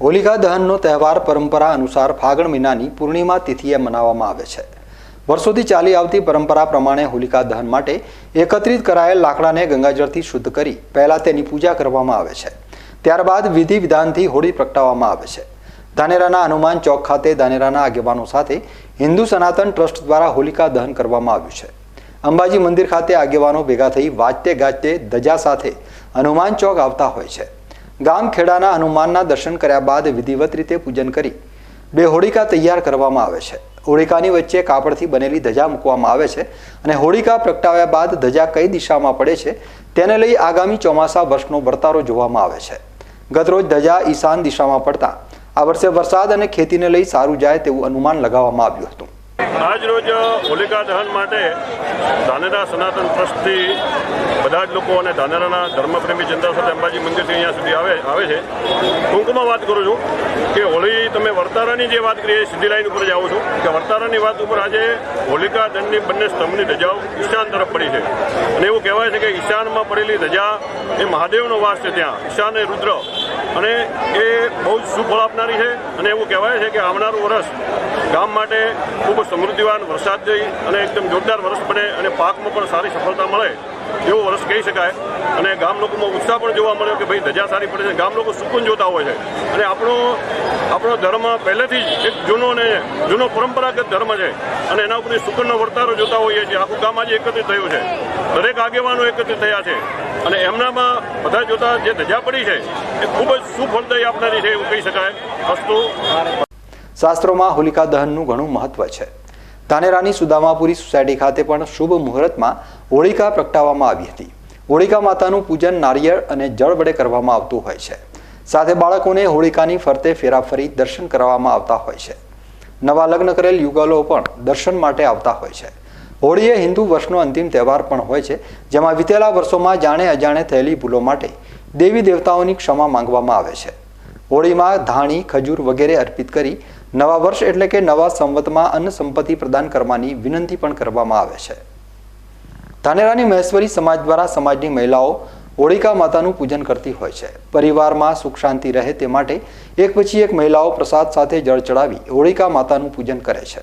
હોલિકા દહનનો તહેવાર પરંપરા અનુસાર ફાગણ મહિનાની પૂર્ણિમા તિથિએ મનાવવામાં આવે છે। વર્ષોથી ચાલી આવતી પરંપરા પ્રમાણે હોલિકા દહન માટે એકત્રિત કરાયેલ લાકડાને ગંગાજળથી શુદ્ધ કરી પહેલા તેની પૂજા કરવામાં આવે છે। ત્યારબાદ વિધિ વિધાનથી હોળી પ્રગટાવવામાં આવે છે। ધાનેરાના હનુમાન ચોક ખાતે ધાનેરાના આગેવાનો સાથે હિન્દુ સનાતન ટ્રસ્ટ દ્વારા હોલિકા દહન કરવામાં આવ્યું છે। અંબાજી મંદિર ખાતે આગેવાનો ભેગા થઈ વાજતે ગાજતે ધજા સાથે હનુમાન ચોક આવતા હોય છે। ગામ ખેડાના હનુમાનના દર્શન કર્યા બાદ વિધિવત રીતે પૂજન કરી બે હોળિકા તૈયાર કરવામાં આવે છે। હોળિકાની વચ્ચે કાપડથી બનેલી ધજા મૂકવામાં આવે છે અને હોળિકા પ્રગટાવ્યા બાદ ધજા કઈ દિશામાં પડે છે તેને લઈ આગામી ચોમાસા વર્ષનો વર્તારો જોવામાં આવે છે। ગતરોજ ધજા ઈશાન દિશામાં પડતા આ વર્ષે વરસાદ અને ખેતીને લઈ સારું જાય તેવું અનુમાન લગાવવામાં આવ્યું હતું। આજ રોજ હોલિકા દહન માટે ધાનેરા સનાતન ટ્રસ્ટથી બધા જ લોકો અને ધાનેરાના ધર્મપ્રેમી જનતા સાથે અંબાજી મંદિરથી અહીંયા સુધી આવે છે। ટૂંકમાં વાત કરું છું કે હોળી તમે વર્તારાની જે વાત કરીએ સીધી લાઈન ઉપર જ આવું છું કે વર્તારાની વાત ઉપર આજે હોલિકા દહનની બંને સ્તંભની ધજાઓ ઈશાન તરફ પડી છે અને એવું કહેવાય છે કે ઈશાનમાં પડેલી ધજા એ મહાદેવનો વાસ છે। ત્યાં ઈશાન એ રુદ્ર અને એ બહુ જ શુભ ફળ આપનારી છે અને એવું કહેવાય છે કે આવનારું વર્ષ ગામ માટે ખૂબ સમૃદ્ધિવાન વરસાદ જઈ અને એકદમ જોરદાર વર્ષ બને અને પાકમાં પણ સારી સફળતા મળે એવું વર્ષ કહી શકાય। અને ગામ લોકોમાં ઉત્સાહ પણ જોવા મળ્યો કે ભાઈ ધજા સારી પડે છે। ગામ લોકો સુકૂન જોતા હોય છે અને આપણો ધર્મ પહેલેથી જ એક જૂનો પરંપરાગત ધર્મ છે અને એના ઉપરથી સુકૂનનો વર્તારો જોતા હોઈએ છીએ। આખું ગામ આજે એકત્રિત થયું છે, દરેક આગેવાનો એકત્રિત થયા છે અને એમનામાં બધા જોતા જે ધજા પડી છે એ ખૂબ જ સુફળદાયી આપનારી છે એવું કહી શકાય। અસ્તુ। શાસ્ત્રોમાં હોલિકા દહનનું ઘણું મહત્વ છે। ધાનેરાની સુદામાપુરી સોસાયટી ખાતે પણ શુભ મુહૂર્તમાં હોળિકા પ્રગટાવવામાં આવી હતી। હોળિકા માતાનું પૂજન નારિયેળ અને જળ વડે કરવામાં આવતું હોય છે। સાથે બાળકોને હોળિકાની ફરતે ફેરા ફરી દર્શન કરવામાં આવતા હોય છે। નવા લગ્ન કરેલ યુગલો પણ દર્શન માટે આવતા હોય છે। હોળી એ હિન્દુ વર્ષનો અંતિમ તહેવાર પણ હોય છે, જેમાં વિતેલા વર્ષોમાં જાણે અજાણે થયેલી ભૂલો માટે દેવી દેવતાઓની ક્ષમા માંગવામાં આવે છે। હોળીમાં ધાણી, ખજૂર વગેરે અર્પિત કરી નવા વર્ષ એટલે કે નવા સંવતમાં અન્ન સંપત્તિ પ્રદાન કરવાની વિનંતી પણ કરવામાં આવે છે। ધાનેરાની મહેશ્વરી સમાજ દ્વારા સમાજની મહિલાઓ હોળિકા માતાનું પૂજન કરતી હોય છે। પરિવારમાં સુખ શાંતિ રહે તે માટે એક પછી એક મહિલાઓ પ્રસાદ સાથે જળ ચડાવી હોળિકા માતાનું પૂજન કરે છે।